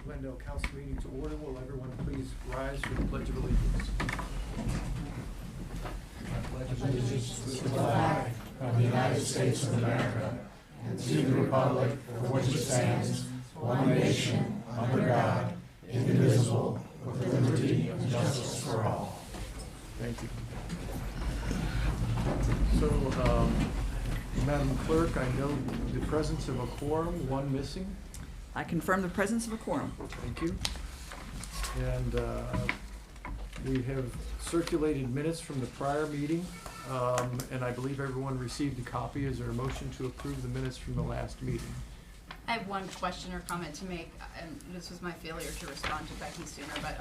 Glendale Council meeting to order. Will everyone please rise for the Pledge of Allegiance? I pledge allegiance to the flag of the United States of America and to the republic for which it stands, one nation, under God, indivisible, with liberty and justice for all. Thank you. So, Madam Clerk, I note the presence of a quorum, one missing. I confirm the presence of a quorum. Thank you. And we have circulated minutes from the prior meeting, and I believe everyone received a copy. Is there a motion to approve the minutes from the last meeting? I have one question or comment to make, and this was my failure to respond to Becky sooner, but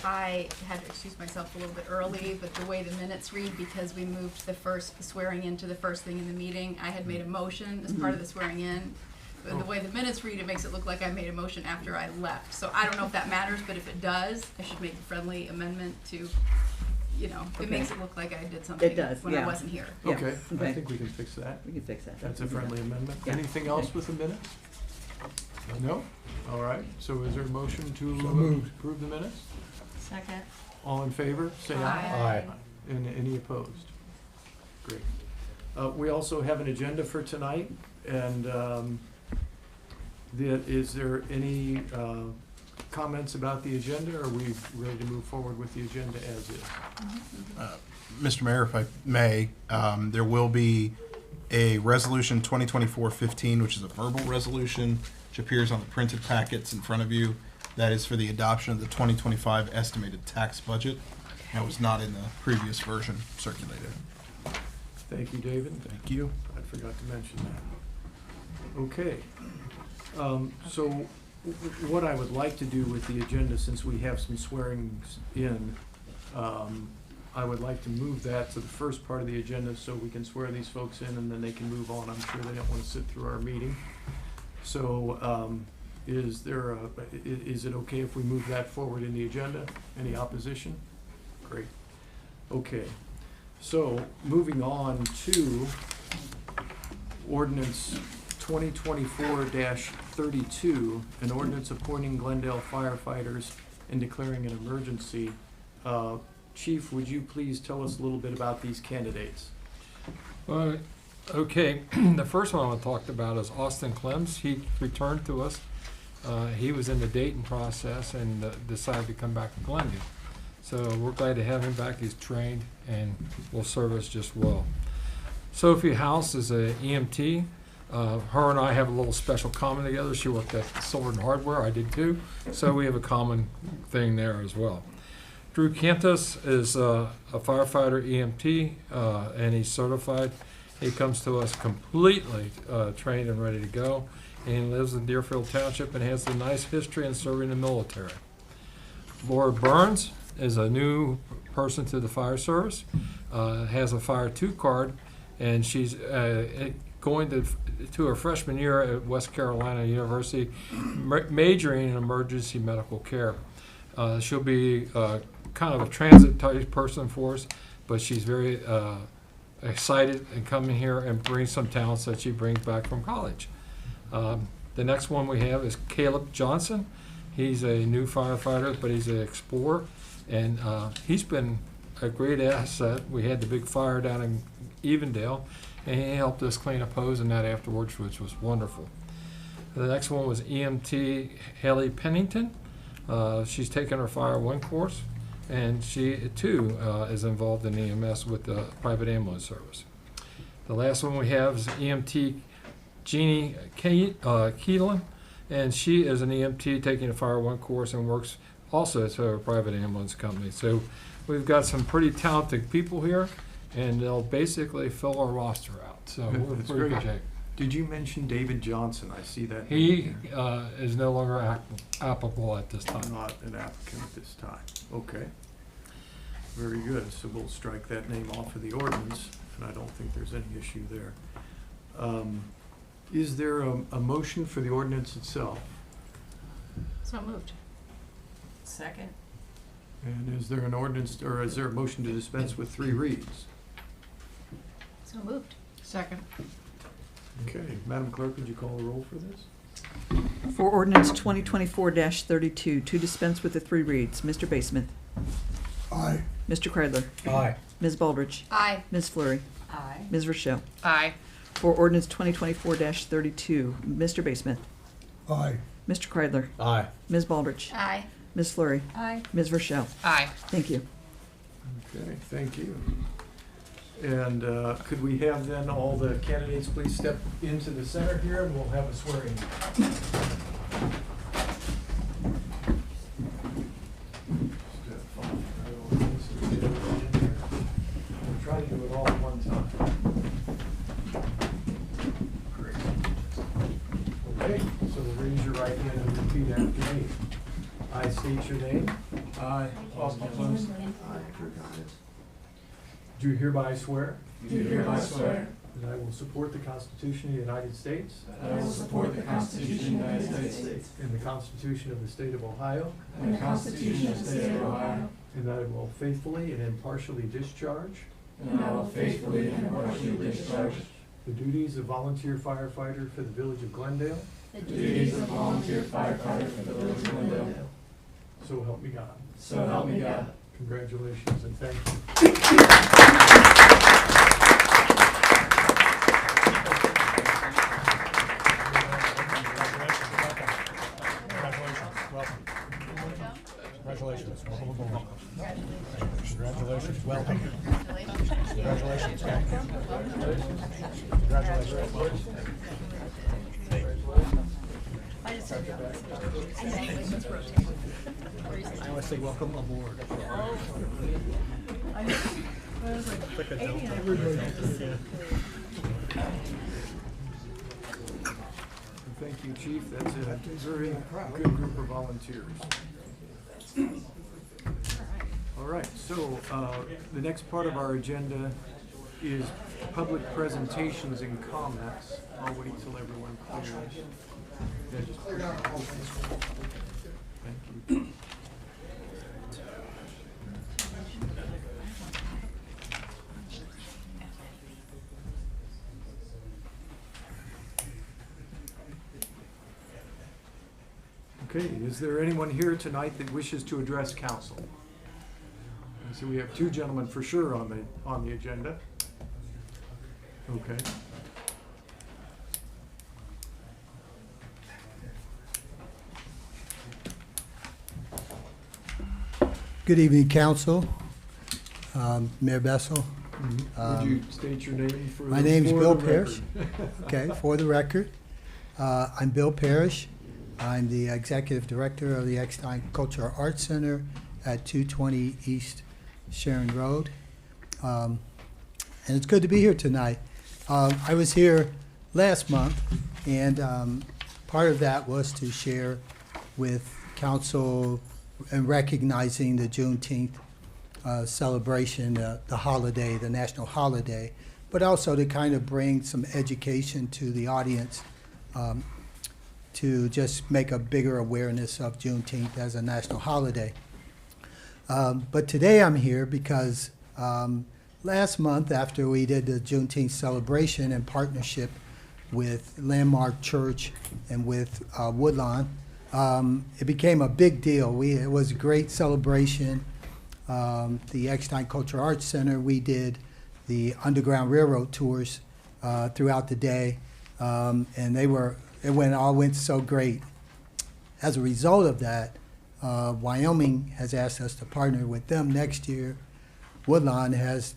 I had to excuse myself a little bit early, but the way the minutes read, because we moved the swearing in to the first thing in the meeting, I had made a motion as part of the swearing in. But the way the minutes read, it makes it look like I made a motion after I left. So I don't know if that matters, but if it does, I should make a friendly amendment to, you know, it makes it look like I did something It does, when yeah. I wasn't here. Yeah, Okay, I okay. think we can fix that. We can fix that. That's a friendly amendment. Yeah. Anything else with the minutes? No? All right, so is there a motion to approve the minutes? Second. All in favor, say aye. Aye. And any opposed? Great. We also have an agenda for tonight, and is there any comments about the agenda, or are we ready to move forward with the agenda as is? Mr. Mayor, if I may, there will be a resolution 2024-15, which is a verbal resolution, which appears on the printed packets in front of you. That is for the adoption of the 2025 estimated tax budget. That was not in the previous version circulated. Thank you, David. Thank you. I forgot to mention that. Okay. So what I would like to do with the agenda, since we have some swearing in, I would like to move that to the first part of the agenda so we can swear these folks in and then they can move on. I'm sure they don't want to sit through our meeting. So is it okay if we move that forward in the agenda? Any opposition? Great. Okay. So moving on to ordinance 2024-32, an ordinance appointing Glendale firefighters and declaring an emergency. Chief, would you please tell us a little bit about these candidates? Okay, the first one I want to talk about is Austin Clems. He returned to us. He was in the Dayton process and decided to come back to Glendale. So we're glad to have him back. He's trained and will serve us just well. Sophie House is a EMT. Her and I have a little special common together. She worked at Silver and Hardware. I did too. So we have a common thing there as well. Drew Cantos is a firefighter EMT, and he's certified. He comes to us completely trained and ready to go. And he lives in Deerfield Township and has a nice history in serving the military. Laura Burns is a new person to the fire service, has a Fire 2 card, and she's going to her freshman year at West Carolina University, majoring in emergency medical care. She'll be kind of a transit type person for us, but she's very excited in coming here and bring some talents that she brings back from college. The next one we have is Caleb Johnson. He's a new firefighter, but he's an explorer, and he's been a great asset. We had the big fire down in Evendale, and he helped us clean up hose and that afterwards, which was wonderful. The next one was EMT Haley Pennington. She's taken her Fire 1 course, and she too is involved in EMS with the private ambulance service. The last one we have is EMT Jeannie Keelan, and she is an EMT taking a Fire 1 course and works also at a private ambulance company. So we've got some pretty talented people here, and they'll basically fill our roster out. So we're That's pretty great. good shape. Did you mention David Johnson? I see that. He name here. is no longer applicable at this time. Not an applicant at this time. Okay. Very good. So we'll strike that name off of the ordinance, and I don't think there's any issue there. Is there a motion for the ordinance itself? So moved. Second. And is there an ordinance, or is there a motion to dispense with 3 reads? So moved. Second. Okay, Madam Clerk, would you call a roll for this? For ordinance 2024-32, to dispense with the three reads, Mr. Basemuth. Aye. Mr. Kreidler. Aye. Ms. Baldridge. Aye. Ms. Fleury. Aye. Ms. Rochelle. Aye. For ordinance 2024-32, Mr. Basemuth. Aye. Mr. Kreidler. Aye. Ms. Baldridge. Aye. Ms. Fleury. Aye. Ms. Rochelle. Aye. Thank you. Okay, thank you. And could we have then all the candidates please step into the center here, and we'll have a swearing. We'll try to do it all at one time. Great. Okay, so raise your right hand and repeat after me. I state your name. I, Austin Clemens. Do hereby swear. Do hereby swear That I will support the Constitution of the United States. that I will support the Constitution of the United States And the Constitution of the State of Ohio. and the Constitution of the State of Ohio, And that I will faithfully and impartially discharge and I will faithfully and impartially discharge the duties of volunteer firefighter for the Village of Glendale. the duties of volunteer firefighter for the Village of Glendale. So help me God. So help me God. Congratulations and thank you. Congratulations. Congratulations. Welcome. Congratulations. Congratulations. I want to say welcome aboard. Thank you, Chief. That's a very good group of volunteers. All right, so the next part of our agenda is public presentations and comments. I'll wait till everyone clears. Yeah, thank you. Okay, is there anyone here tonight that wishes to address council? I see we have two gentlemen for sure on the agenda. Okay. Good evening, council. Mayor Bessel. Would you state your name for My name's for Bill the Parrish. record? Okay, for the record, I'm Bill Parrish. I'm the executive director of the Eckstein Cultural Arts Center at 220 East Sharon Road. And it's good to be here tonight. I was here last month, and part of that was to share with council and recognizing the Juneteenth celebration, the holiday, the national holiday, but also to kind of bring some education to the audience, to just make a bigger awareness of Juneteenth as a national holiday. But today I'm here because last month, after we did the Juneteenth celebration in partnership with Landmark Church and with Woodlawn, it became a big deal. It was a great celebration. The Eckstein Cultural Arts Center, we did the Underground Railroad tours throughout the day, and it all went so great. As a result of that, Wyoming has asked us to partner with them next year. Woodlawn has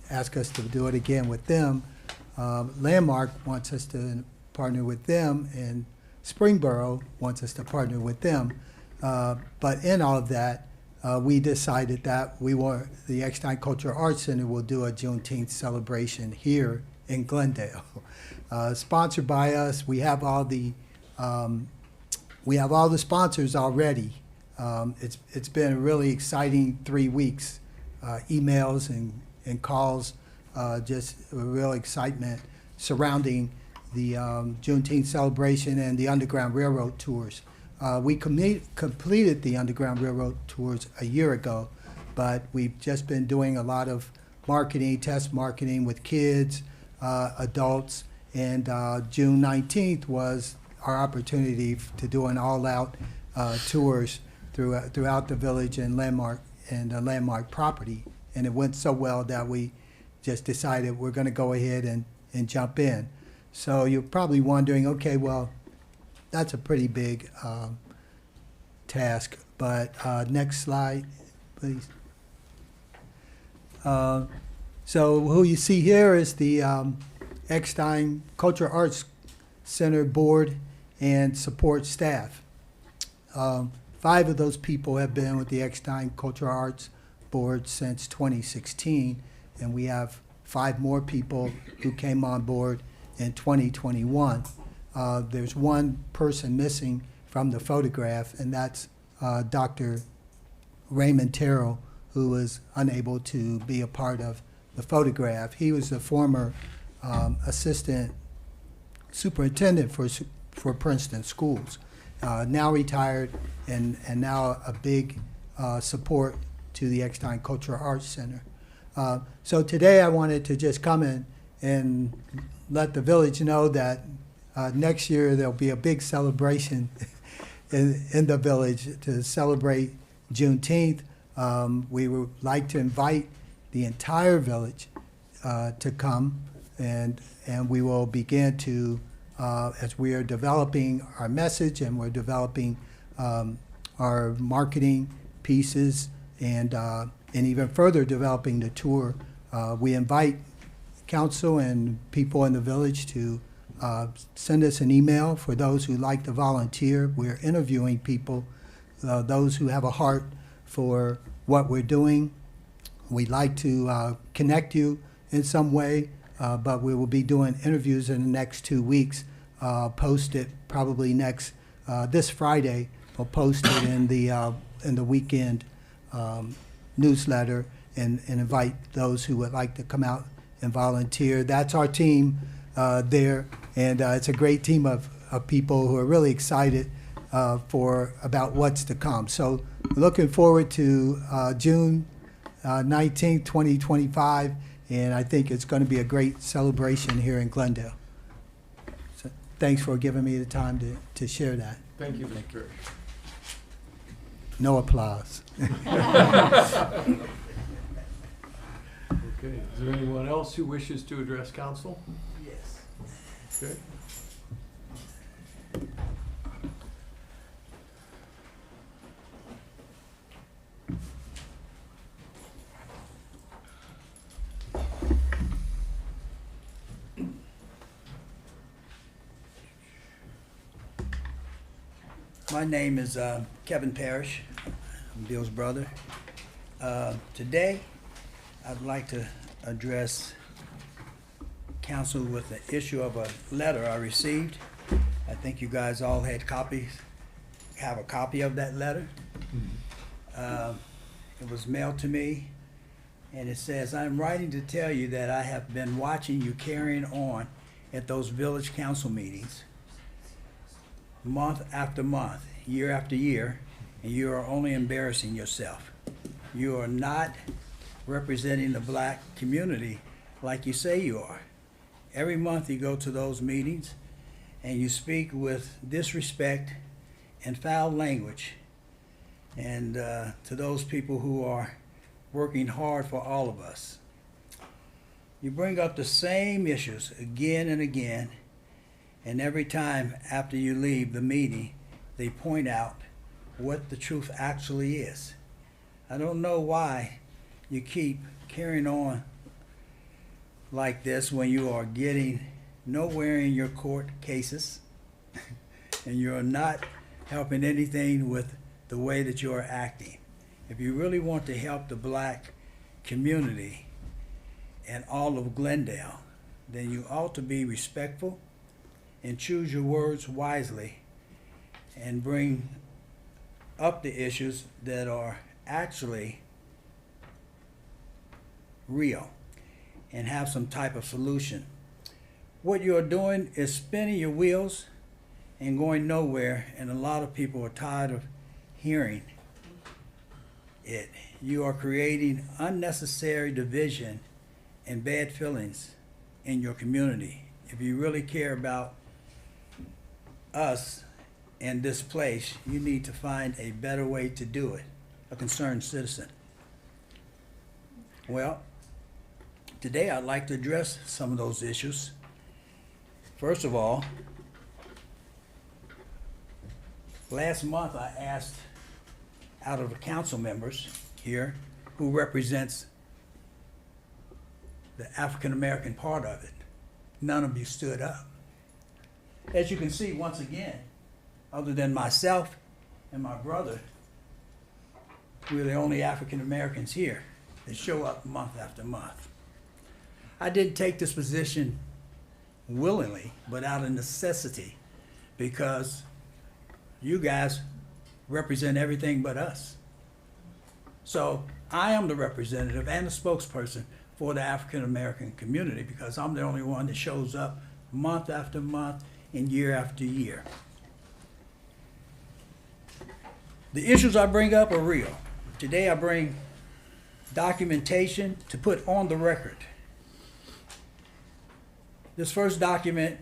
asked us to do it again with them. Landmark wants us to partner with them, and Springboro wants us to partner with them. But in all of that, we decided that the Eckstein Cultural Arts Center will do a Juneteenth celebration here in Glendale. Sponsored by us. We have all the sponsors already. It's been a really exciting 3 weeks. Emails and calls, just a real excitement surrounding the Juneteenth celebration and the Underground Railroad tours. We completed the Underground Railroad tours a year ago, but we've just been doing a lot of marketing, test marketing with kids, adults, and June 19th was our opportunity to do an all-out tours throughout the village and the landmark property. And it went so well that we just decided we're going to go ahead and jump in. So you're probably wondering, okay, well, that's a pretty big task. But next slide, please. So who you see here is the Eckstein Cultural Arts Center board and support staff. 5 of those people have been with the Eckstein Cultural Arts Board since 2016, and we have 5 more people who came on board in 2021. There's one person missing from the photograph, and that's Dr. Raymond Terrell, who was unable to be a part of the photograph. He was the former assistant superintendent for Princeton schools, now retired, and now a big support to the Eckstein Cultural Arts Center. So today I wanted to just come in and let the village know that next year there'll be a big celebration in the village to celebrate Juneteenth. We would like to invite the entire village to come, and we will begin to, as we are developing our message and we're developing our marketing pieces and even further developing the tour, we invite council and people in the village to send us an email for those who like to volunteer. We're interviewing people, those who have a heart for what we're doing. We'd like to connect you in some way, but we will be doing interviews in the next 2 weeks. Post it probably this Friday. We'll post it in the weekend newsletter and invite those who would like to come out and volunteer. That's our team there, and it's a great team of people who are really excited about what's to come. So looking forward to June 19th, 2025, and I think it's going to be a great celebration here in Glendale. So thanks for giving me the time to share that. Thank you, Mr. No applause. Okay, is there anyone else who wishes to address council? Yes. Okay. My name is Kevin Parrish. I'm Bill's brother. Today, I'd like to address council with the issue of a letter I received. I think you guys all have a copy of that letter. It was mailed to me, and it says, "I'm writing to tell you that I have been watching you carrying on at those village council meetings month after month, year after year, and you are only embarrassing yourself. You are not representing the black community like you say you are. Every month you go to those meetings and you speak with disrespect and foul language and to those people who are working hard for all of us. You bring up the same issues again and again, and every time after you leave the meeting, they point out what the truth actually is. I don't know why you keep carrying on like this when you are getting nowhere in your court cases and you're not helping anything with the way that you are acting. If you really want to help the black community and all of Glendale, then you ought to be respectful and choose your words wisely and bring up the issues that are actually real and have some type of solution. What you're doing is spinning your wheels and going nowhere, and a lot of people are tired of hearing it. You are creating unnecessary division and bad feelings in your community. If you really care about us in this place, you need to find a better way to do it, a concerned citizen. Well, today I'd like to address some of those issues. First of all, last month I asked out of the council members here who represents the African American part of it. None of you stood up. As you can see, once again, other than myself and my brother, we're the only African Americans here that show up month after month. I didn't take this position willingly, but out of necessity, because you guys represent everything but us. So I am the representative and the spokesperson for the African American community, because I'm the only one that shows up month after month and year after year. The issues I bring up are real. Today I bring documentation to put on the record. This first document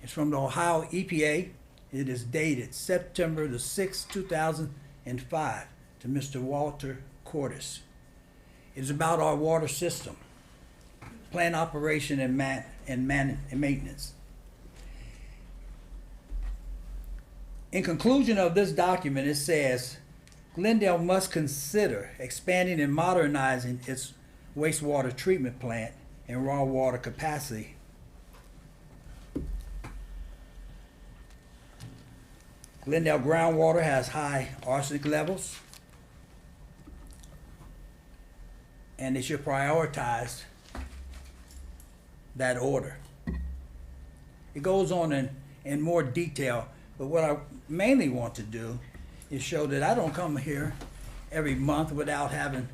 is from the Ohio EPA. It is dated September the 6th, 2005, to Mr. Walter Cordes. It is about our water system, plant operation and maintenance. In conclusion of this document, it says, Glendale must consider expanding and modernizing its wastewater treatment plant and raw water capacity. Glendale groundwater has high arsenic levels, and they should prioritize that order. It goes on in more detail, but what I mainly want to do is show that I don't come here every month without having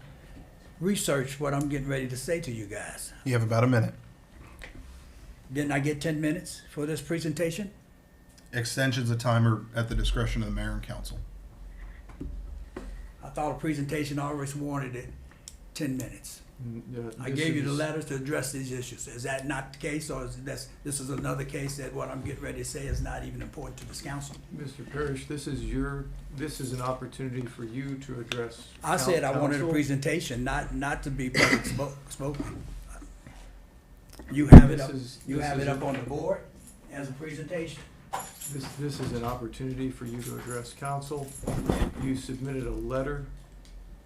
researched what I'm getting ready to say to you guys. You have about a minute. Didn't I get 10 minutes for this presentation? Extensions of time are at the discretion of the mayor and council. I thought a presentation always wanted it 10 minutes. I gave you the letters to address these issues. Is that not the case, or is this is another case that what I'm getting ready to say is not even important to this council? Mr. Parrish, this is an opportunity for you to address. I said I wanted a council. presentation, not to be public spoken. You have it up. You have it up on the board as a presentation. This is an opportunity for you to address council. You submitted a letter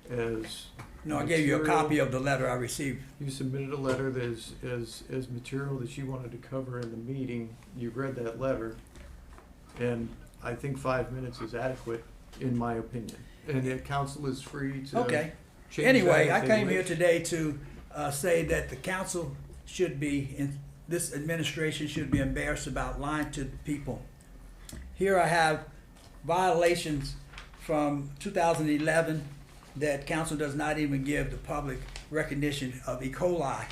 as. No, I gave you a copy of the letter I received. You submitted a letter that as material that you wanted to cover in the meeting. You read that letter, and I think 5 minutes is adequate, in my opinion. And the council is free to Okay. change Anyway, that I if they came here wish. today to say that the council should be, this administration should be embarrassed about lying to the people. Here I have violations from 2011 that council does not even give the public recognition of E. coli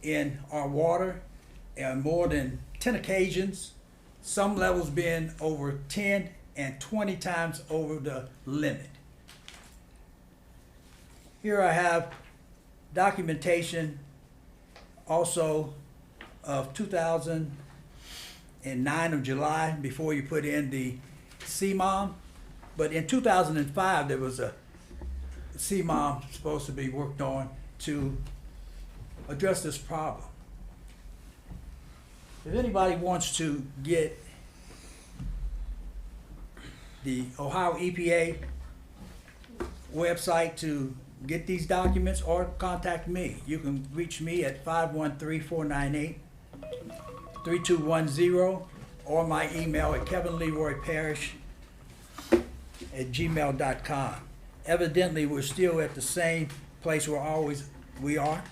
in our water on more than 10 occasions, some levels being over 10 and 20 times over the limit. Here I have documentation also of 2009 of July, before you put in the CMOM. But in 2005, there was a CMOM supposed to be worked on to address this problem. If anybody wants to get the Ohio EPA website to get these documents, or contact me, you can reach me at 513-498-3210, or my email at kevinleroyparrish@gmail.com. Evidently, we're still at the same place we are.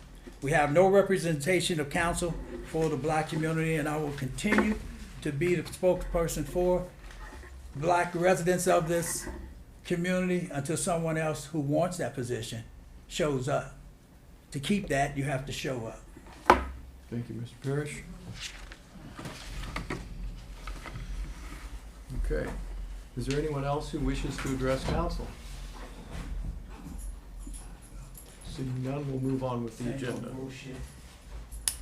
We have no representation of council for the black community, and I will continue to be the spokesperson for black residents of this community until someone else who wants that position shows up. To keep that, you have to show up. Thank you, Mr. Parrish. Okay. Is there anyone else who wishes to address council? Seeing none, we'll move on with the Same agenda. bullshit,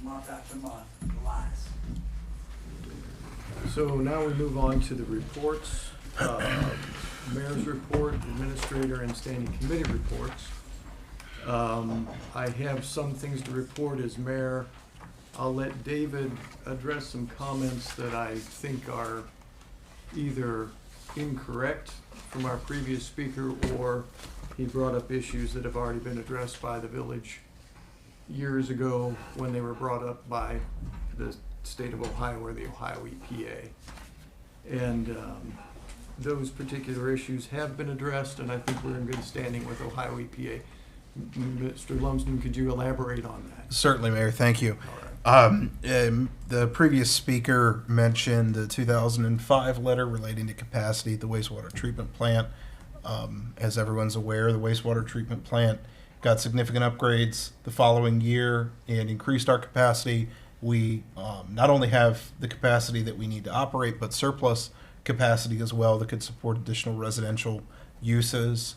month after month, lies. So now we move on to the reports. Mayor's report, administrator, and standing committee reports. I have some things to report as mayor. I'll let David address some comments that I think are either incorrect from our previous speaker, or he brought up issues that have already been addressed by the village years ago when they were brought up by the state of Ohio or the Ohio EPA. And those particular issues have been addressed, and I think we're in good standing with Ohio EPA. Mr. Lumsden, could you elaborate on that? Certainly, Mayor. Thank you. All right. The previous speaker mentioned the 2005 letter relating to capacity at the wastewater treatment plant. As everyone's aware, the wastewater treatment plant got significant upgrades the following year and increased our capacity. We not only have the capacity that we need to operate, but surplus capacity as well that could support additional residential uses.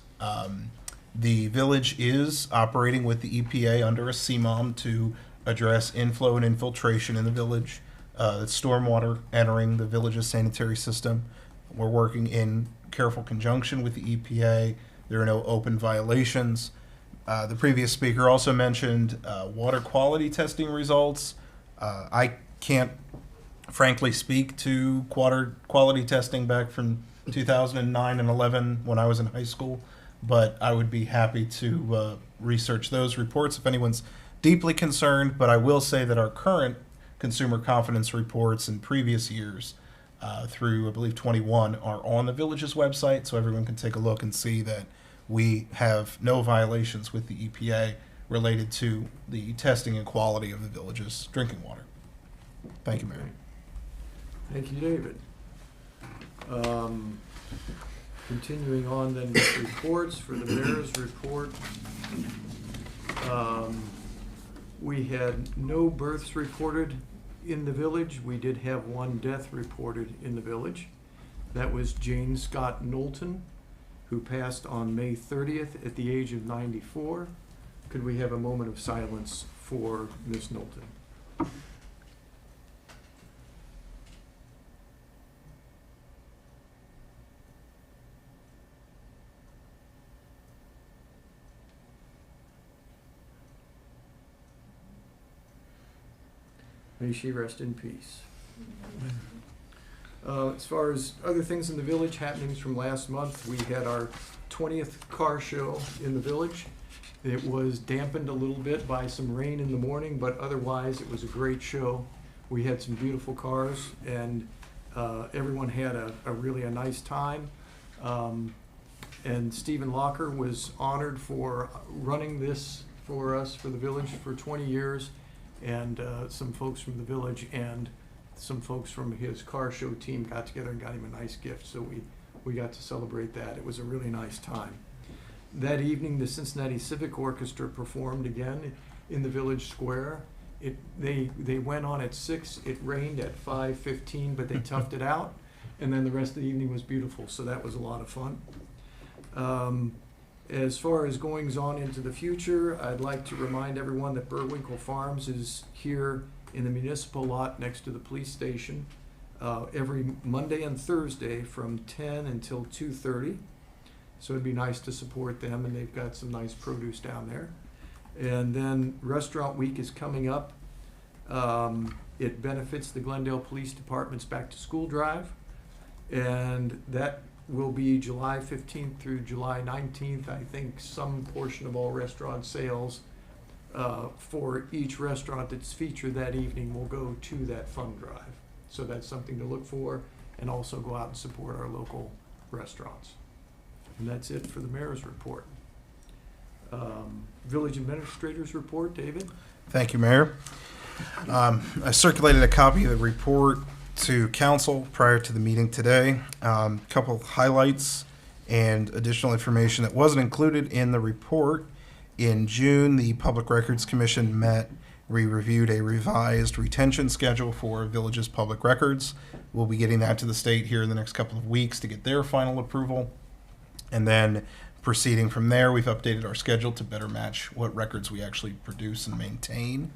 The village is operating with the EPA under a CMOM to address inflow and infiltration in the village. It's stormwater entering the village's sanitary system. We're working in careful conjunction with the EPA. There are no open violations. The previous speaker also mentioned water quality testing results. I can't frankly speak to water quality testing back from 2009 and 11 when I was in high school, but I would be happy to research those reports if anyone's deeply concerned. But I will say that our current consumer confidence reports in previous years through, I believe, 21 are on the village's website, so everyone can take a look and see that we have no violations with the EPA related to the testing and quality of the village's drinking water. Thank you, Mayor. Thank you, David. Continuing on then with reports, for the mayor's report, we had no births reported in the village. We did have one death reported in the village. That was Jane Scott Knowlton, who passed on May 30th at the age of 94. Could we have a moment of silence for Ms. Knowlton? May she rest in peace. As far as other things in the village, happenings from last month, we had our 20th car show in the village. It was dampened a little bit by some rain in the morning, but otherwise it was a great show. We had some beautiful cars, and everyone had a really nice time. And Stephen Locker was honored for running this for us, for the village, for 20 years. And some folks from the village and some folks from his car show team got together and got him a nice gift. So we got to celebrate that. It was a really nice time. That evening, the Cincinnati Civic Orchestra performed again in the village square. They went on at 6. It rained at 5:15, but they toughed it out. And then the rest of the evening was beautiful. So that was a lot of fun. As far as goings on into the future, I'd like to remind everyone that Burwinkle Farms is here in the municipal lot next to the police station every Monday and Thursday from 10 until 2:30. So it'd be nice to support them, and they've got some nice produce down there. And then Restaurant Week is coming up. It benefits the Glendale Police Department's Back to School Drive, and that will be July 15th through July 19th. I think some portion of all restaurant sales for each restaurant that's featured that evening will go to that fund drive. So that's something to look for, and also go out and support our local restaurants. And that's it for the mayor's report. Village administrator's report, David? Thank you, Mayor. I circulated a copy of the report to council prior to the meeting today. A couple of highlights and additional information that wasn't included in the report. In June, the Public Records Commission met. We reviewed a revised retention schedule for Village's public records. We'll be getting that to the state here in the next couple of weeks to get their final approval. And then proceeding from there, we've updated our schedule to better match what records we actually produce and maintain.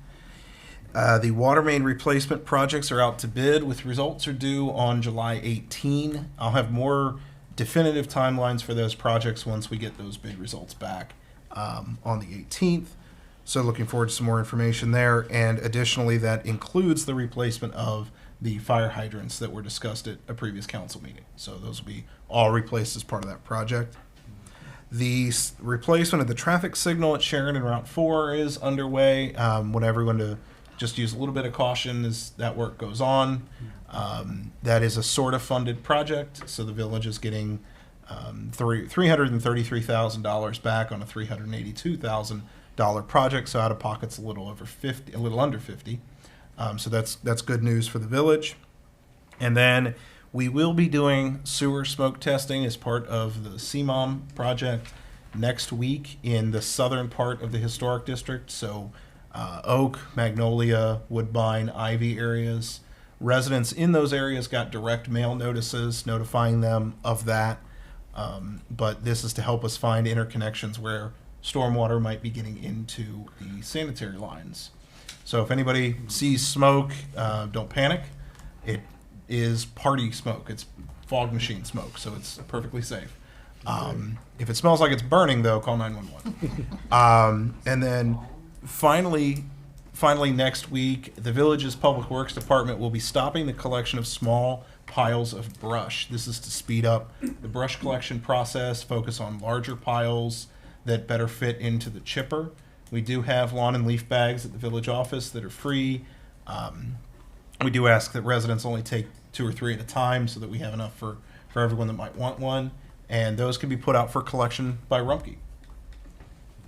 The water main replacement projects are out to bid, with results are due on July 18. I'll have more definitive timelines for those projects once we get those bid results back on the 18th. So looking forward to some more information there. And additionally, that includes the replacement of the fire hydrants that were discussed at a previous council meeting. So those will be all replaced as part of that project. The replacement of the traffic signal at Sharon and Route 4 is underway. Want everyone to just use a little bit of caution as that work goes on. That is a sort of funded project, so the village is getting $333,000 back on a $382,000 project. So out of pocket's a little under 50. So that's good news for the village. And then we will be doing sewer smoke testing as part of the CMOM project next week in the southern part of the historic district. So Oak, Magnolia, Woodbine, Ivy areas. Residents in those areas got direct mail notices notifying them of that. But this is to help us find interconnections where stormwater might be getting into the sanitary lines. So if anybody sees smoke, don't panic. It is party smoke. It's fog machine smoke, so it's perfectly safe. If it smells like it's burning, though, call 911. And then finally next week, the village's Public Works Department will be stopping the collection of small piles of brush. This is to speed up the brush collection process, focus on larger piles that better fit into the chipper. We do have lawn and leaf bags at the village office that are free. We do ask that residents only take 2 or 3 at a time so that we have enough for everyone that might want one. And those can be put out for collection by Rumpke.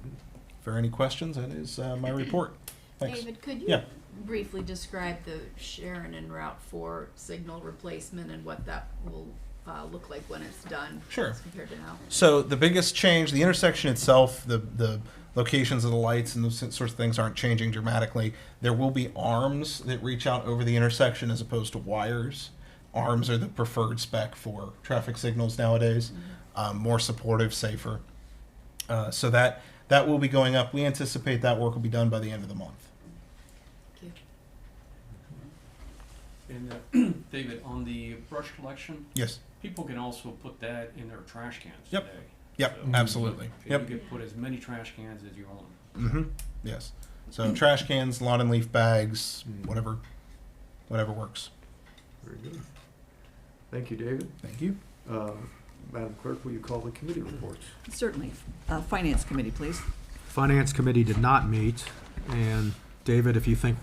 If there are any questions, that is my report. Thanks. David, could you Yeah. briefly describe the Sharon and Route 4 signal replacement and what that will look like when it's done? Sure. As compared to now? So the biggest change, the intersection itself, the locations of the lights and those sorts of things aren't changing dramatically. There will be arms that reach out over the intersection as opposed to wires. Arms are the preferred spec for traffic signals nowadays. More supportive, safer. So that will be going up. We anticipate that work will be done by the end of the month. Thank you. And David, on the brush collection, Yes. people can also put that in their trash cans Yep. today. Yep. So Absolutely. You Yep. can put as many trash cans as you want. Yes. So trash cans, lawn and leaf bags, whatever works. Very good. Thank you, David. Thank you. Madam Clerk, will you call the committee reports? Certainly. Finance Committee, please. Finance Committee did not meet, and David, if you think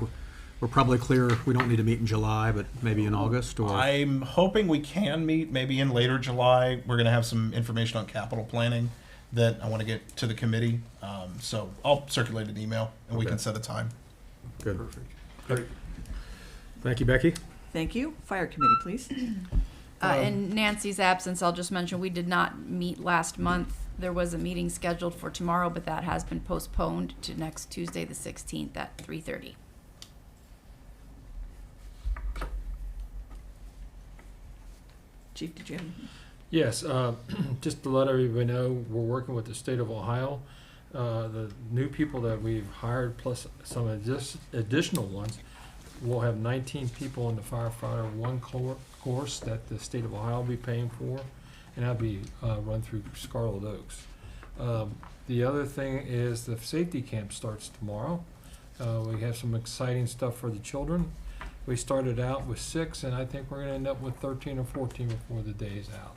we're probably clear, we don't need to meet in July, but maybe in August, or? I'm hoping we can meet maybe in later July. We're going to have some information on capital planning that I want to get to the committee. So I'll circulate an email and we Okay. can set a time. Good. Perfect. Great. Thank you, Becky. Thank you. Fire Committee, please. In Nancy's absence, I'll just mention we did not meet last month. There was a meeting scheduled for tomorrow, but that has been postponed to next Tuesday, the 16th at 3:30. Chief, did you have anything? Yes, just to let everybody know, we're working with the state of Ohio. The new people that we've hired, plus some additional ones, we'll have 19 people in the firefighter one course that the state of Ohio will be paying for, and that'll be run through Scarlet Oaks. The other thing is the safety camp starts tomorrow. We have some exciting stuff for the children. We started out with 6, and I think we're going to end up with 13 or 14 before the day is out.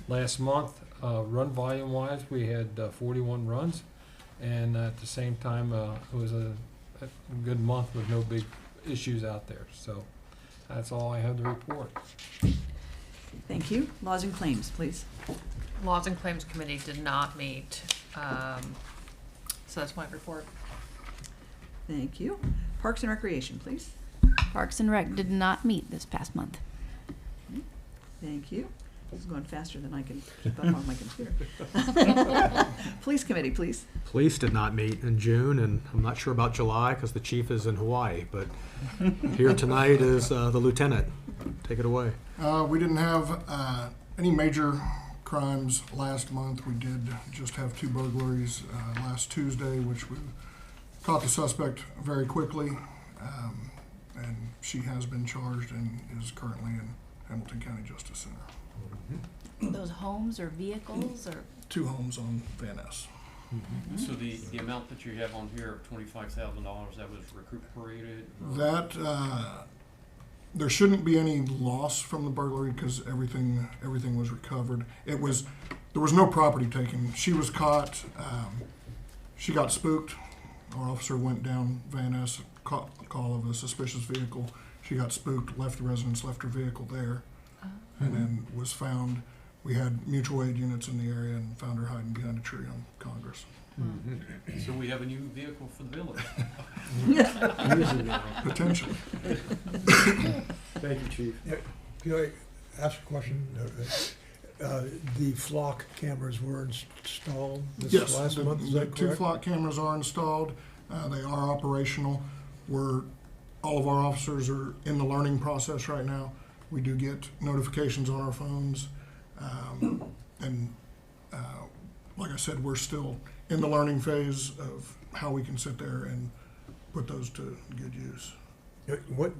Last month, run volume-wise, we had 41 runs, and at the same time, it was a good month with no big issues out there. So that's all I have to report. Thank you. Laws and Claims, please. Laws and Claims Committee did not meet, so that's my report. Thank you. Parks and Recreation, please. Parks and Rec did not meet this past month. Thank you. This is going faster than I can keep up on my computer. Police Committee, please. Police did not meet in June, and I'm not sure about July because the chief is in Hawaii, but here tonight is the lieutenant. Take it away. We didn't have any major crimes last month. We did just have 2 burglaries last Tuesday, which we caught the suspect very quickly, and she has been charged and is currently in Hamilton County Justice Center. Those homes or vehicles or? 2 homes on Van Ness. So the amount that you have on here of $25,000, that was recuperated? or- That, there shouldn't be any loss from the burglary because everything was recovered. There was no property taken. She was caught, she got spooked. Our officer went down Van Ness, caught a call of a suspicious vehicle. She got spooked, left the residence, left her vehicle there, and then was found. We had mutual aid units in the area and found her hiding behind a tree on Congress. So we have a new vehicle for the village. Potentially. Thank you, Chief. Can I ask a question? The flock cameras were installed this Yes, last month, is the that 2 correct? flock cameras are installed. They are operational. All of our officers are in the learning process right now. We do get notifications on our phones. Like I said, we're still in the learning phase of how we can sit there and put those to good use. What,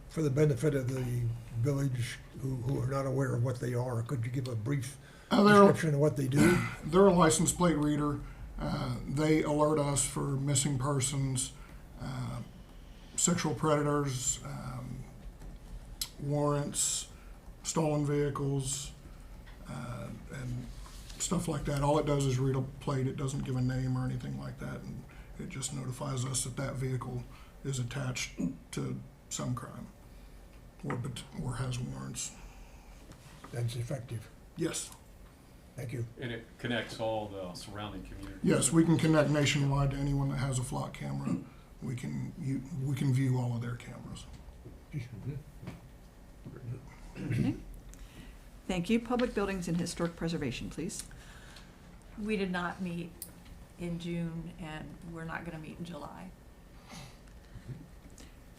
for the benefit of the village who are not aware of what they are, could you give a brief description of what they do? They're a license plate reader. They alert us for missing persons, sexual predators, warrants, stolen vehicles, and stuff like that. All it does is read a plate. It doesn't give a name or anything like that, and it just notifies us that that vehicle is attached to some crime or has warrants. That's effective. Yes. Thank you. And it connects all the surrounding communities? Yes, we can connect nationwide to anyone that has a flock camera. We can view all of their cameras. Okay. Thank you. Public Buildings and Historic Preservation, please. We did not meet in June, and we're not gonna meet in July.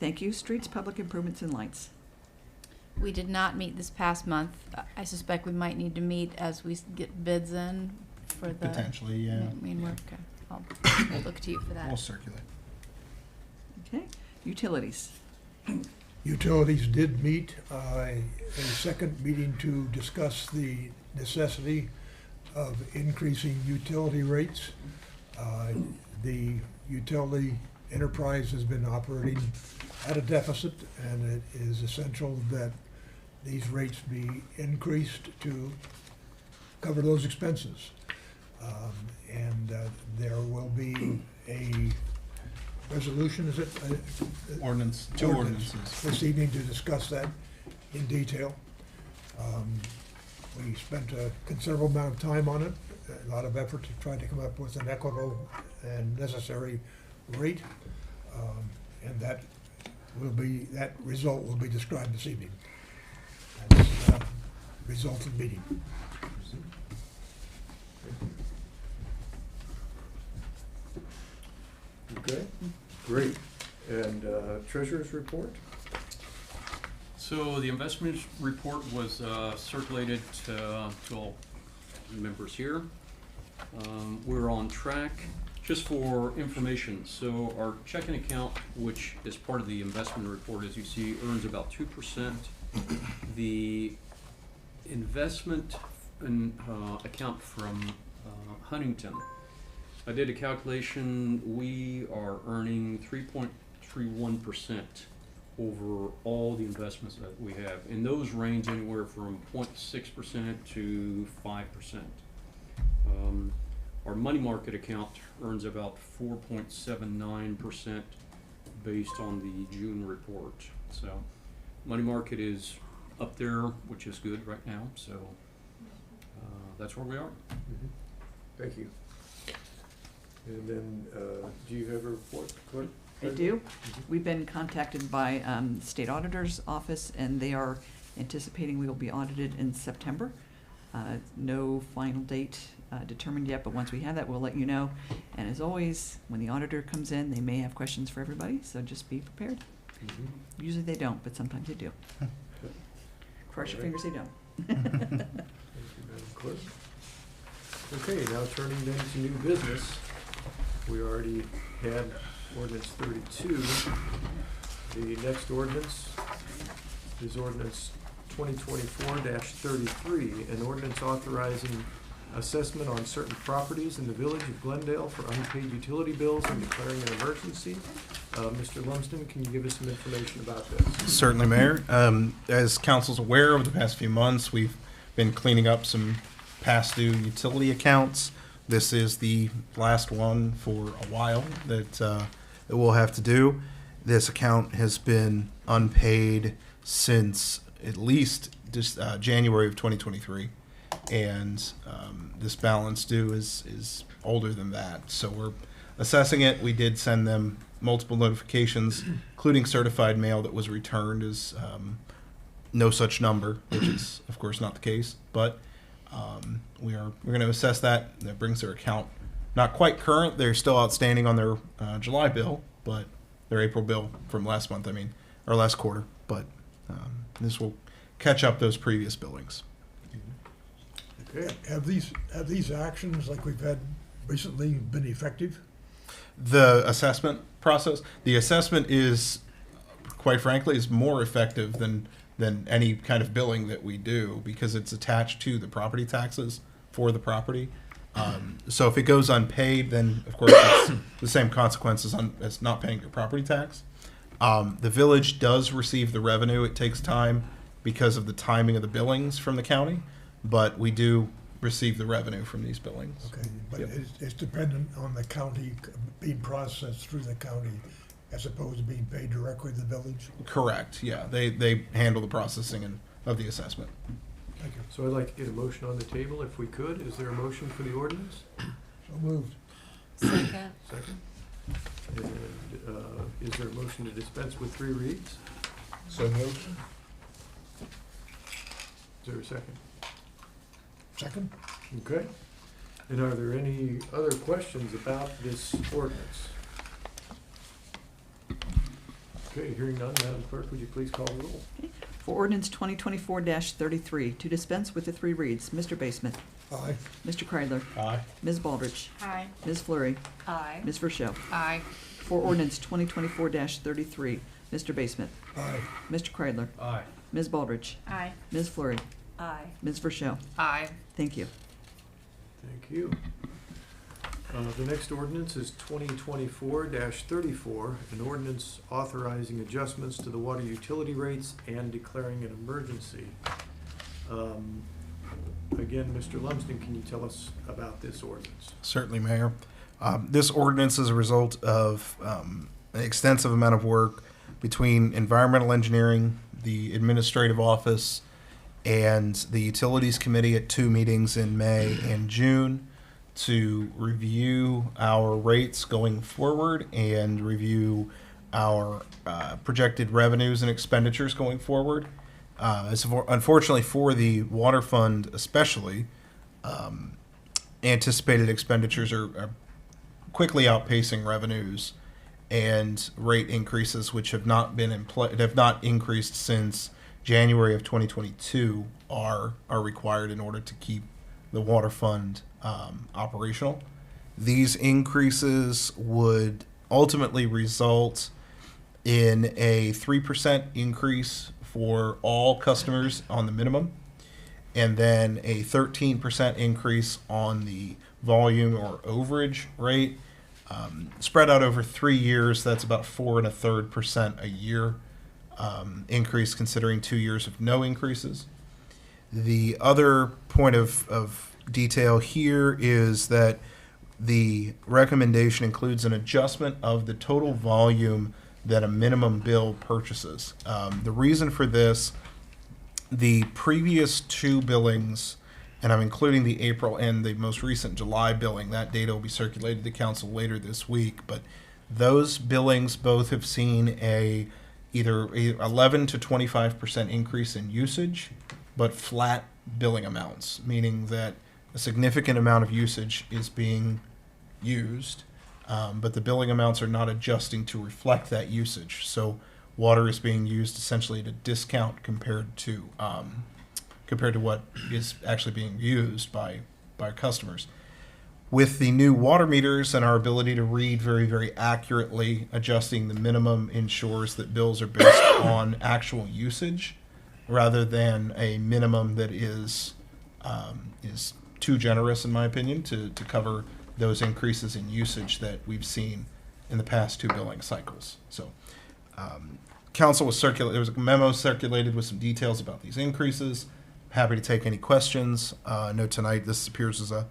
Thank you. Streets, Public Improvements and Lights. We did not meet this past month. I suspect we might need to meet as we get bids in for the Potentially, yeah. main work. Okay. I'll look to you for We'll that. circulate. Okay. Utilities. Utilities did meet a second meeting to discuss the necessity of increasing utility rates. The utility enterprise has been operating at a deficit, and it is essential that these rates be increased to cover those expenses. There will be a resolution, is it? Ordinance, 2 ordinances. This evening to discuss that in detail. We spent a considerable amount of time on it, a lot of effort to try to come up with an equitable and necessary rate. And that result will be described this evening. That's result of the meeting. Okay, great. And Treasurer's report? So the investment report was circulated to all members here. We're on track. Just for information, so our checking account, which is part of the investment report, as you see, earns about 2%. The investment account from Huntington, I did a calculation. We are earning 3.31% over all the investments that we have, and those range anywhere from 0.6% to 5%. Our money market account earns about 4.79% based on the June report. So money market is up there, which is good right now. So that's where we are. Thank you. And then, do you have a report, Clerk? I do. We've been contacted by the State Auditor's Office, and they are anticipating we will be audited in September. No final date determined yet, but once we have that, we'll let you know. And as always, when the auditor comes in, they may have questions for everybody, so just be prepared. Usually they don't, but sometimes they do. Cross your fingers they don't. Thank you, Madam Clerk. Okay, now turning then to new business. We already had ordinance 32. The next ordinance is ordinance 2024-33, an ordinance authorizing assessment on certain properties in the village of Glendale for unpaid utility bills and declaring an emergency. Mr. Lumsden, can you give us some information about this? Certainly, Mayor. As council's aware, over the past few months, we've been cleaning up some past due utility accounts. This is the last one for a while that we'll have to do. This account has been unpaid since at least January of 2023, and this balance due is older than that. So we're assessing it. We did send them multiple notifications, including certified mail that was returned as no such number, which is of course not the case. But we're going to assess that. That brings their account not quite current. They're still outstanding on their July bill, but their April bill from last month. Or last quarter. But this will catch up those previous billings. Okay. Have these actions like we've had recently been effective? The assessment process, the assessment is, quite frankly, is more effective than any kind of billing that we do because it's attached to the property taxes for the property. So if it goes unpaid, then of course it's the same consequences as not paying your property tax. The village does receive the revenue. It takes time because of the timing of the billings from the county, but we do receive the revenue from these billings. Okay, but Yep. it's dependent on the county being processed through the county as opposed to being paid directly to the village? Correct, yeah. They handle the processing of the assessment. Thank you. So I'd like to get a motion on the table if we could. Is there a motion for the ordinance? So moved. Second. Second. And is there a motion to dispense with 3 reads? So moved. Is there a second? Second? Okay. And are there any other questions about this ordinance? Okay, hearing none, Madam Clerk, would you please call the roll? For ordinance 2024-33, to dispense with the 3 reads, Mr. Basement, Aye. Mr. Kreidler, Aye. Ms. Baldridge, Aye. Ms. Fleury, Aye. Ms. Verschow. Aye. For ordinance 2024-33, Mr. Basement, Aye. Mr. Kreidler, Aye. Ms. Baldridge, Aye. Ms. Fleury, Aye. Ms. Verschow. Aye. Thank you. Thank you. The next ordinance is 2024-34, an ordinance authorizing adjustments to the water utility rates and declaring an emergency. Again, Mr. Lumsden, can you tell us about this ordinance? Certainly, Mayor. This ordinance is a result of an extensive amount of work between environmental engineering, the administrative office, and the utilities committee at 2 meetings in May and June to review our rates going forward and review our projected revenues and expenditures going forward. Unfortunately for the water fund especially, anticipated expenditures are quickly outpacing revenues, and rate increases which have not been have not increased since January of 2022 are required in order to keep the water fund operational. These increases would ultimately result in a 3% increase for all customers on the minimum, and then a 13% increase on the volume or overage rate. Spread out over 3 years, that's about 4 1/3% a year increase, considering 2 years of no increases. The other point of detail here is that the recommendation includes an adjustment of the total volume that a minimum bill purchases. The reason for this, the previous 2 billings, and I'm including the April and the most recent July billing, that data will be circulated to council later this week, but those billings both have seen either 11 to 25% increase in usage, but flat billing amounts, meaning that a significant amount of usage is being used, but the billing amounts are not adjusting to reflect that usage. So water is being used essentially at a discount compared to what is actually being used by customers. With the new water meters and our ability to read very, very accurately, adjusting the minimum ensures that bills are based on actual usage rather than a minimum that is too generous, in my opinion, to cover those increases in usage that we've seen in the past 2 billing cycles. So, council was there was a memo circulated with some details about these increases. Happy to take any questions. I know tonight this appears as a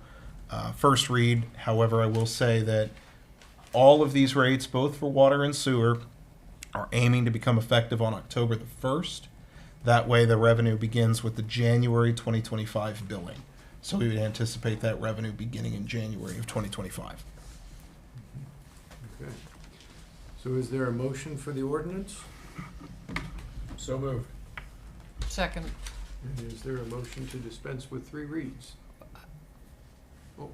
first read. However, I will say that all of these rates, both for water and sewer, are aiming to become effective on October the 1st. That way the revenue begins with the January 2025 billing. So we would anticipate that revenue beginning in January of 2025. Okay. So is there a motion for the ordinance? So moved. Second. And is there a motion to dispense with 3 reads? Oh,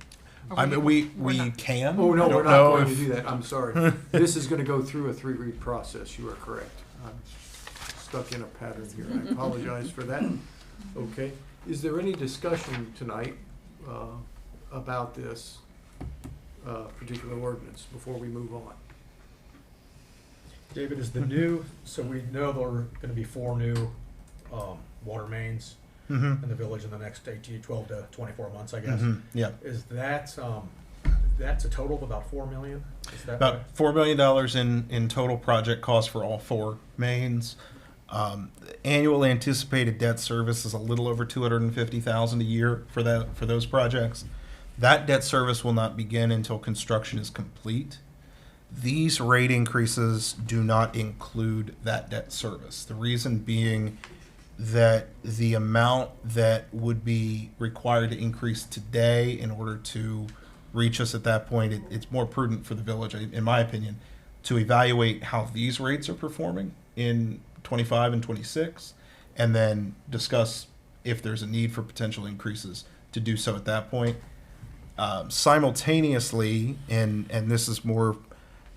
I mean, we not- can. oh no, I we're don't not know going to if- do that. I'm sorry. This is going to go through a 3-read process. You are correct. I'm stuck in a pattern here. I apologize for that. Okay. Is there any discussion tonight about this particular ordinance before we move on? David, is the new, so we know there are gonna be 4 new, water mains Mhm. in the village in the next 12 to 24 months, I guess. Mhm. Yeah. Is that, that's a total of about 4 million? Is that right? About $4 million in total project cost for all 4 mains. Annual anticipated debt service is a little over $250,000 a year for those projects. That debt service will not begin until construction is complete. These rate increases do not include that debt service. The reason being that the amount that would be required to increase today in order to reach us at that point, it's more prudent for the village, in my opinion, to evaluate how these rates are performing in 25 and 26, and then discuss if there's a need for potential increases to do so at that point. Simultaneously, and this is more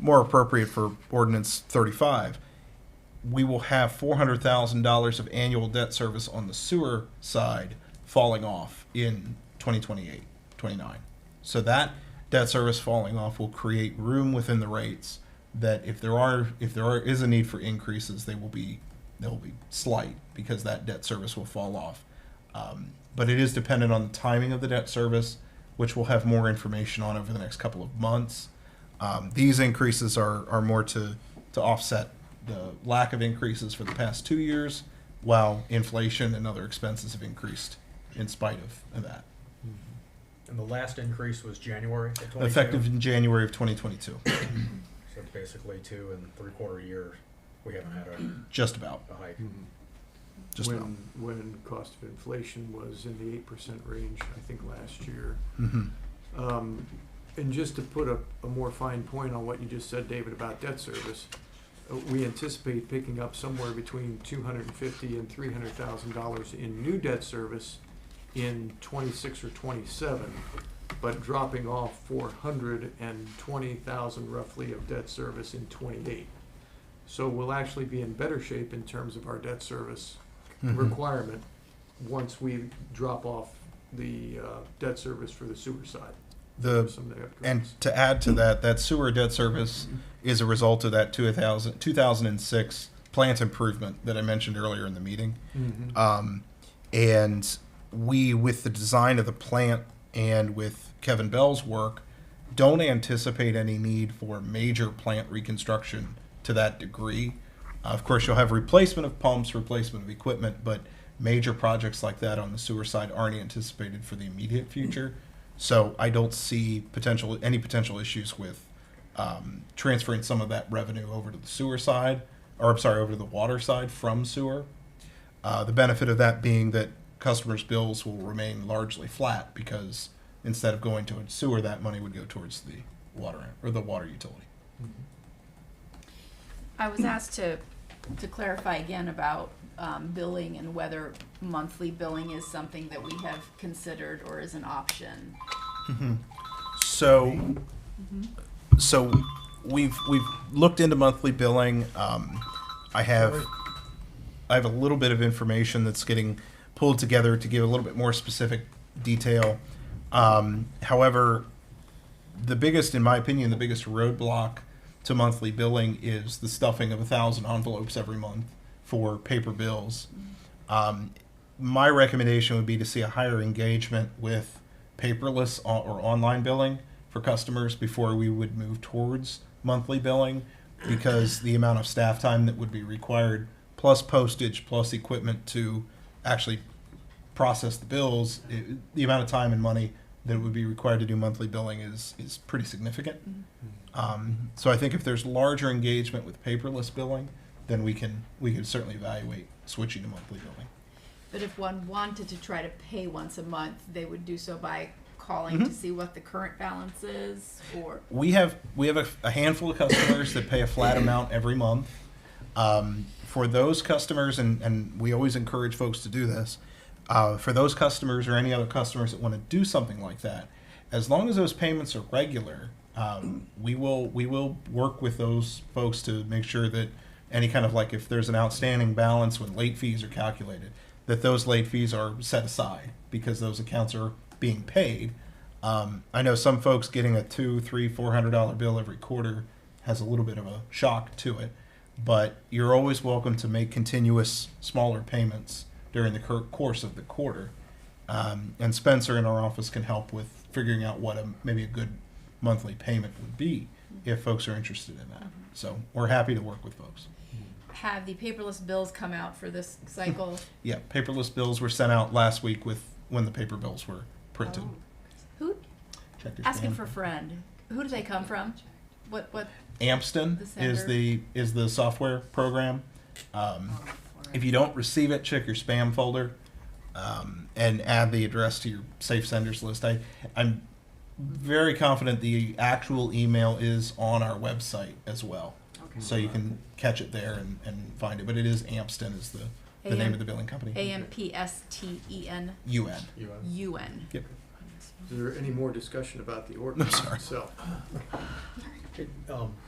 appropriate for Ordinance 35, we will have $400,000 of annual debt service on the sewer side falling off in 2028, 29. So that debt service falling off will create room within the rates that if there is a need for increases, they'll be slight because that debt service will fall off. But it is dependent on the timing of the debt service, which we'll have more information on over the next couple of months. These increases are more to offset the lack of increases for the past 2 years, while inflation and other expenses have increased in spite of that. And the last increase was January of 22? Effective in January of 2022. So basically 2 3/4 years, we haven't had Just about. a hike. Just about. When cost of inflation was in the 8% range, I think last year. Mm-hmm. And just to put a more fine point on what you just said, David, about debt service, we anticipate picking up somewhere between $250,000 and $300,000 in new debt service in 26 or 27, but dropping off $420,000 roughly of debt service in 28. So we'll actually be in better shape in terms of our debt service requirement once we drop off the debt service for the sewer side. And to add to that, that sewer debt service is a result of that 2006 plant improvement that I mentioned earlier in the meeting. And we, with the design of the plant and with Kevin Bell's work, don't anticipate any need for major plant reconstruction to that degree. Of course, you'll have replacement of pumps, replacement of equipment, but major projects like that on the sewer side aren't anticipated for the immediate future. So I don't see any potential issues with transferring some of that revenue over to the sewer side, or I'm sorry, over to the water side from sewer. The benefit of that being that customers' bills will remain largely flat because instead of going to a sewer, that money would go towards the water or the water utility. I was asked to clarify again about billing and whether monthly billing is something that we have considered or is an option. So we've looked into monthly billing. I have a little bit of information that's getting pulled together to give a little bit more specific detail. However, the biggest, in my opinion, the biggest roadblock to monthly billing is the stuffing of 1,000 envelopes every month for paper bills. My recommendation would be to see a higher engagement with paperless or online billing for customers before we would move towards monthly billing, because the amount of staff time that would be required, plus postage, plus equipment to actually process the bills, the amount of time and money that would be required to do monthly billing is pretty significant. So I think if there's larger engagement with paperless billing, then we can certainly evaluate switching to monthly billing. But if one wanted to try to pay once a month, they would do so by calling to see what the current balance is, or? We have a handful of customers that pay a flat amount every month. For those customers, and we always encourage folks to do this, for those customers or any other customers that want to do something like that, as long as those payments are regular, we will work with those folks to make sure that any kind of, like, if there's an outstanding balance when late fees are calculated, that those late fees are set aside because those accounts are being paid. I know some folks getting a $200, $300, $400 bill every quarter has a little bit of a shock to it, but you're always welcome to make continuous smaller payments during the course of the quarter. And Spencer in our office can help with figuring out what maybe a good monthly payment would be if folks are interested in that. So we're happy to work with folks. Have the paperless bills come out for this cycle? Yeah, paperless bills were sent out last week when the paper bills were printed. Who? Check your Asking spam. for a friend. Who do they come from? What? Amston The sender? is the software program. If you don't receive it, check your spam folder and add the address to your safe senders list. I'm very confident the actual email is on our website as well. Okay. So you can catch it there and find it. But it is Amston is the name of the billing company. AMPSTEN. UN. UN. Yep. Is there any more discussion about the ordinance sorry. itself?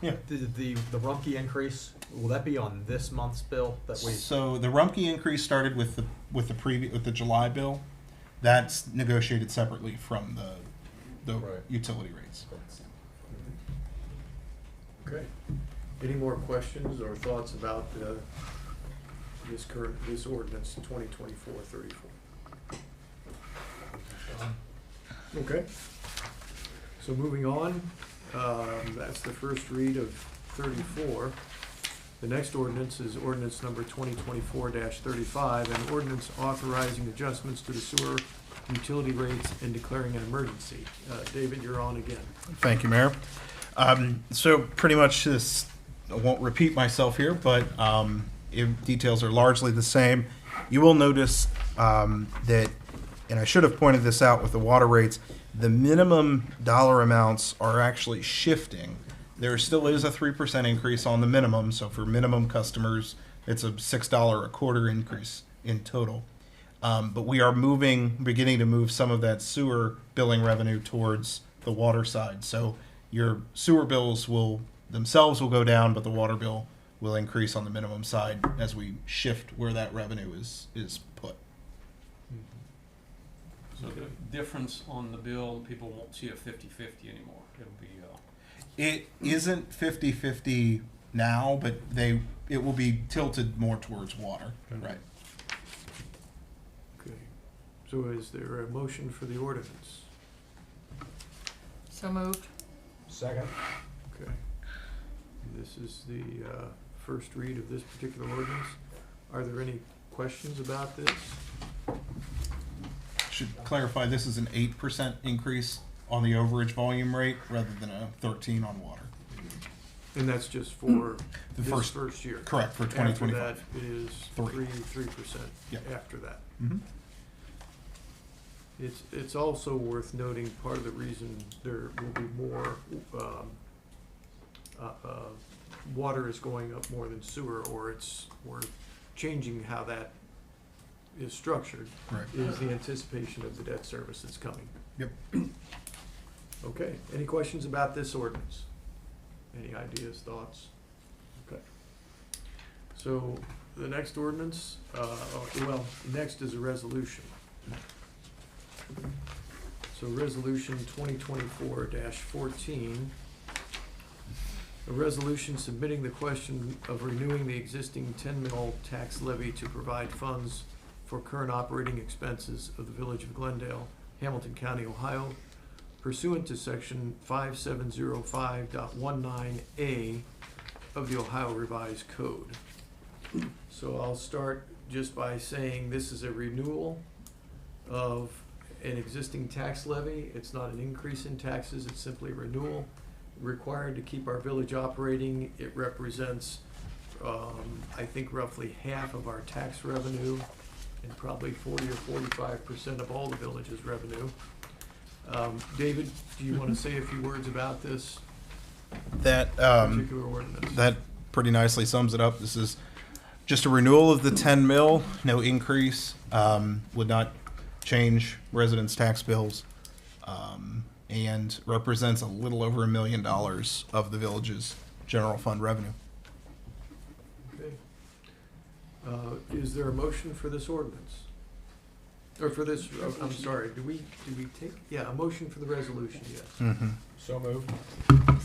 Yeah. The Rumpke increase, will that be on this month's bill that we? So the Rumpke increase started with the July bill. That's negotiated separately from the Right. utility rates. Okay. Any more questions or thoughts about this ordinance 2024-34? Okay. So moving on, that's the first read of 34. The next ordinance is ordinance number 2024-35, an ordinance authorizing adjustments to the sewer utility rates and declaring an emergency. David, you're on again. Thank you, Mayor. So pretty much this, I won't repeat myself here, but details are largely the same. You will notice that, and I should have pointed this out with the water rates, the minimum dollar amounts are actually shifting. There still is a 3% increase on the minimum, so for minimum customers, it's a $6 a quarter increase in total. But we are beginning to move some of that sewer billing revenue towards the water side. So your sewer bills will go down, but the water bill will increase on the minimum side as we shift where that revenue is put. So the difference on the bill, people won't see a 50-50 anymore. It'll be, It isn't 50-50 now, but it will be tilted more towards water. Right. Okay. So is there a motion for the ordinance? So moved. Second. Okay. This is the first read of this particular ordinance. Are there any questions about this? Should clarify, this is an 8% increase on the overage volume rate rather than a 13 on water. And that's just for The this first- first year? Correct, for After 2025. that, it is 3% Yep. after that. Mm-hmm. It's also worth noting, part of the reason there will be more, water is going up more than sewer, or we're changing how that is structured, Right. is the anticipation of the debt service that's coming. Yep. Okay, any questions about this ordinance? Any ideas, thoughts? Okay. So the next ordinance, next is a resolution. So resolution 2024-14, a resolution submitting the question of renewing the existing 10 mil tax levy to provide funds for current operating expenses of the Village of Glendale, Hamilton County, Ohio, pursuant to section 5705.19A of the Ohio Revised Code. So I'll start just by saying this is a renewal of an existing tax levy. It's not an increase in taxes, it's simply a renewal required to keep our village operating. It represents, I think, roughly half of our tax revenue and probably 40 or 45% of all the village's revenue. David, do you want to say a few words about this That particular ordinance? that pretty nicely sums it up. This is just a renewal of the 10 mil, no increase, would not change residents' tax bills, and represents a little over $1 million of the village's general fund revenue. Okay. Is there a motion for this ordinance? Or for this, I'm sorry, do we take, yeah, a motion for the resolution, yes. Mm-hmm. So moved.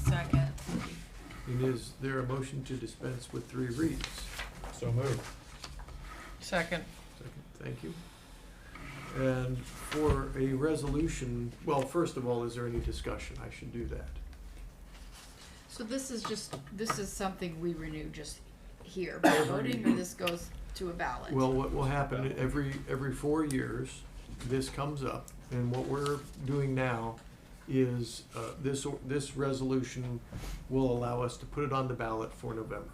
Second. And is there a motion to dispense with 3 readings? So moved. Second. Second, thank you. And for a resolution, well, first of all, is there any discussion? I should do that. So this is something we renew just here by voting, or this goes to a ballot? Well, what will happen, every 4 years, this comes up, and what we're doing now is, this resolution will allow us to put it on the ballot for November,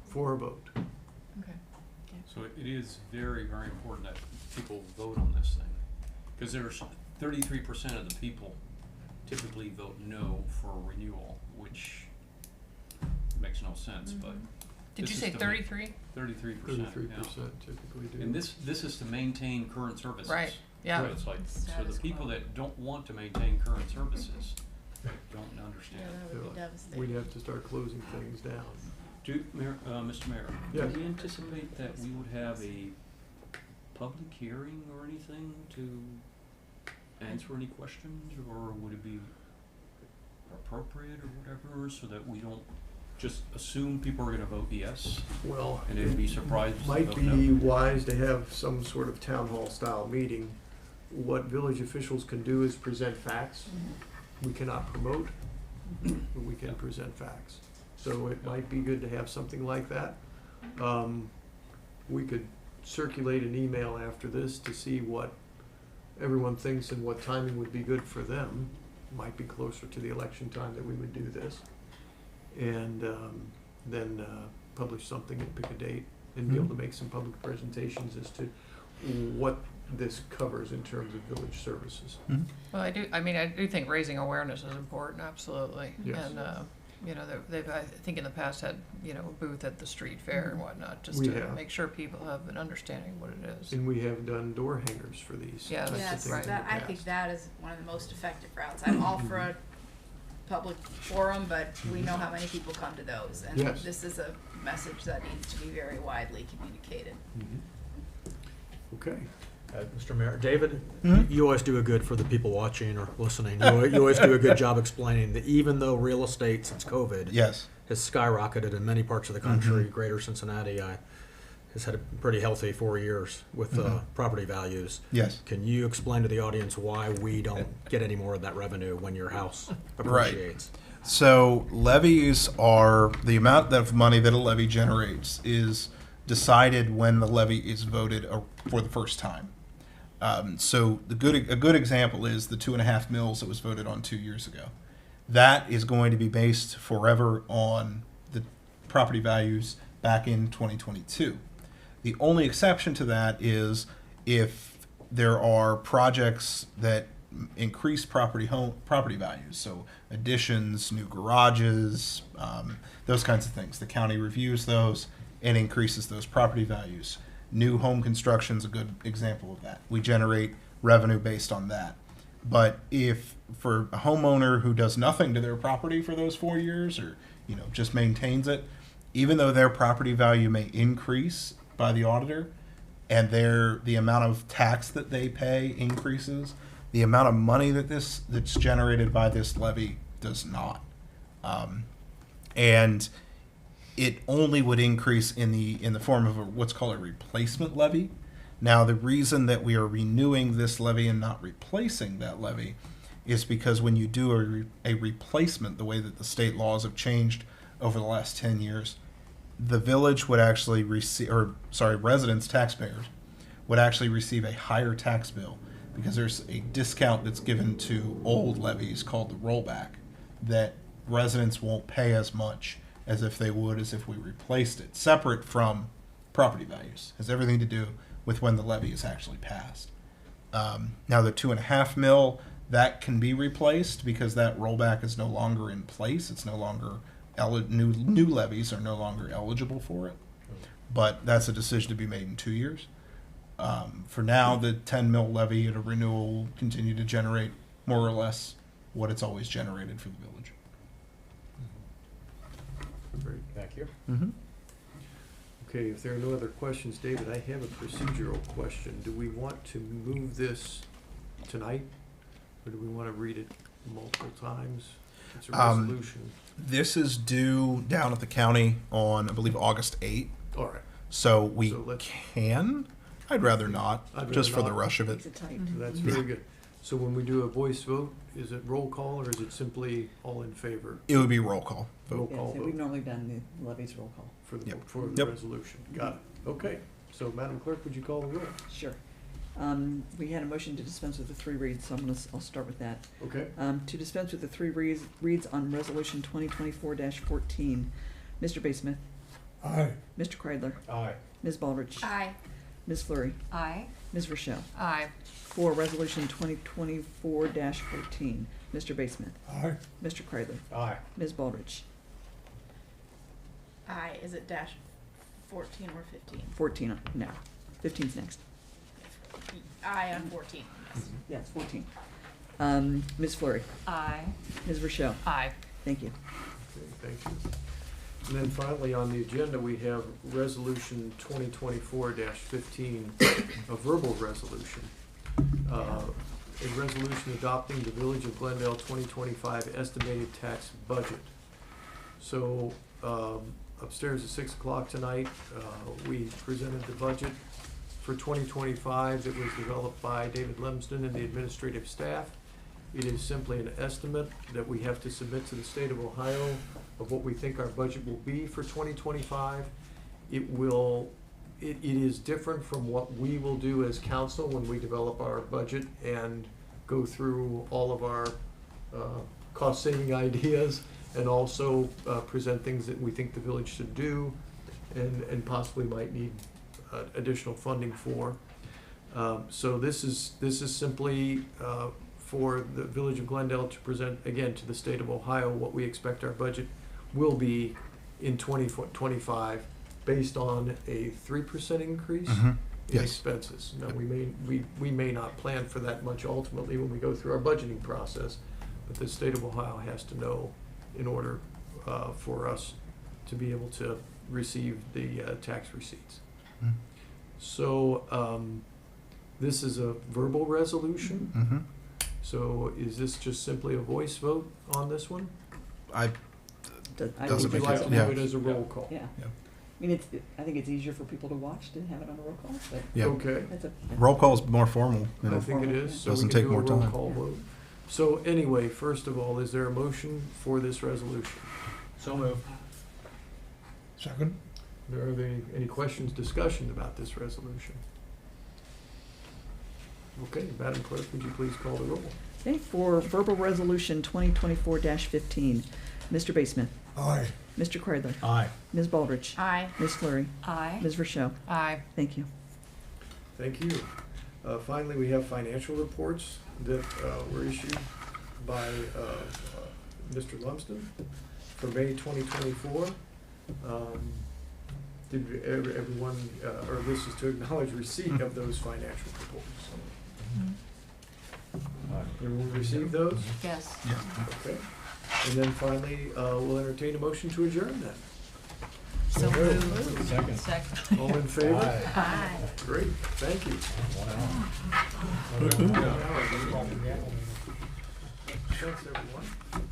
for a vote. Okay. So it is very, very important that people vote on this thing, because there's 33% of the people typically vote no for renewal, which makes no sense, but. Did you this say is to make- 33? 33%, 33% typically do. And this is to maintain current services. Right, yeah. So it's like, so Status the people quo. that don't want to maintain current services don't understand. That would be devastating. We'd have to start closing things down. Mr. Mayor, Yes. do we anticipate that we would have a public hearing or anything to answer any questions, or would it be appropriate or whatever, so that we don't just assume people are gonna vote yes, Well, and they'd be surprised if they might vote be no? wise to have some sort of town hall style meeting. What village officials can do is present facts. We cannot promote, but we can present facts. So it might be good to have something like that. We could circulate an email after this to see what everyone thinks and what timing would be good for them. Might be closer to the election time that we would do this. And then publish something and pick a date and be able to make some public presentations as to what this covers in terms of village services. Well, I do think raising awareness is important, absolutely. Yes. And, they've, I think in the past had, a booth at the street fair and whatnot, just We to have. make sure people have an understanding of what it is. And we have done door hangers for these Yes. types of Yes, things in the that, I past. think that is one of the most effective routes. I'm all for a public forum, but we know how many people come to those. And Yes. this is a message that needs to be very widely communicated. Okay. Mr. Mayor, David, Mhm. you always do a good for the people watching or listening. You always do a good job explaining that even though real estate since COVID Yes. has skyrocketed in many parts of the country, greater Cincinnati has had a pretty healthy 4 years with property values. Yes. Can you explain to the audience why we don't get any more of that revenue when your house Right. appreciates? So levies are the amount of money that a levy generates is decided when the levy is voted for the first time. So a good example is the 2.5 mils that was voted on 2 years ago. That is going to be based forever on the property values back in 2022. The only exception to that is if there are projects that increase property values, so additions, new garages, those kinds of things. The county reviews those and increases those property values. New home construction is a good example of that. We generate revenue based on that. But if for a homeowner who does nothing to their property for those 4 years, or just maintains it, even though their property value may increase by the auditor, and the amount of tax that they pay increases, The amount of money that's generated by this levy does not. And it only would increase in the form of what's called a replacement levy. Now, the reason that we are renewing this levy and not replacing that levy is because when you do a replacement, the way that the state laws have changed over the last 10 years, the village would actually receive, residents, taxpayers, would actually receive a higher tax bill because there's a discount that's given to old levies called the rollback that residents won't pay as much as if they would as if we replaced it, separate from property values. It has everything to do with when the levy is actually passed. Now the 2.5 mil, that can be replaced because that rollback is no longer in place. It's no longer new levies are no longer eligible for it. But that's a decision to be made in 2 years. For now, the 10 mil levy at a renewal will continue to generate more or less what it's always generated for the village. Great. Thank you. Okay, if there are no other questions, David, I have a procedural question. Do we want to move this tonight, or do we want to read it multiple times? It's a resolution. This is due down at the county on, I believe, August 8th. All right. So we So let's- can. I'd rather not, I'd just rather for the not. rush of it. Makes it tight. That's very good. So when we do a voice vote, is it roll call or is it simply all in favor? It would be roll call Roll vote. Yeah, call so we've vote normally done the levies roll call. for the, Yep. for the Yep. resolution. Got it. Okay. So Madam Clerk, would you call the roll? Sure. We had a motion to dispense with the 3 reads, so I'll start with that. Okay. To dispense with the 3 reads on Resolution 2024-14. Mr. Basemith, Aye. Mr. Kreidler, Aye. Ms. Baldridge, Aye. Ms. Fleury, Aye. Ms. Rochelle. Aye. For Resolution 2024-14, Mr. Basemith, Aye. Mr. Kreidler, Aye. Ms. Baldridge. Aye, is it dash 14 or 15? 14 now. 15's next. Aye on 14, yes. Yes, 14. Ms. Fleury, Aye. Ms. Rochelle. Aye. Thank you. Okay, thank you. And then finally on the agenda, we have Resolution 2024-15, a verbal resolution. A resolution adopting the Village of Glendale 2025 estimated tax budget. So upstairs at 6 o'clock tonight, we presented the budget for 2025 that was developed by David Lemsden and the administrative staff. It is simply an estimate that we have to submit to the state of Ohio of what we think our budget will be for 2025. It is different from what we will do as council when we develop our budget and go through all of our cost-saving ideas and also present things that we think the village should do and possibly might need additional funding for. So this is simply for the Village of Glendale to present, again, to the state of Ohio what we expect our budget will be in 2025 based on a 3% increase in Yes. expenses. Now, we may not plan for that much ultimately when we go through our budgeting process, but the state of Ohio has to know in order for us to be able to receive the tax receipts. So this is a verbal resolution. Mm-hmm. So is this just simply a voice vote on this one? I Doesn't Would think you make like so. to Yeah. do it as a roll call? Yeah. Yeah. I mean, I think it's easier for people to watch to have it on a roll call, but Yeah. Okay, that's a. Roll call is more formal. you I know. think it is, so we Doesn't can take do a more roll time. call vote. So anyway, first of all, is there a motion for this resolution? So moved. Second? Are there any questions, discussion about this resolution? Okay, Madam Clerk, would you please call the roll? Okay, for verbal resolution 2024-15, Mr. Basemith, Aye. Mr. Kreidler, Aye. Ms. Baldridge, Aye. Ms. Fleury, Aye. Ms. Rochelle. Aye. Thank you. Thank you. Finally, we have financial reports that were issued by Mr. Lumsden for May 2024. Did everyone, or this is to acknowledge receipt of those financial reports. Everyone received those? Yes. Yeah. Okay. And then finally, we'll entertain a motion to adjourn then. So moved. Second. Second. All in favor? Aye. Great, thank you. Wow. Thanks, everyone.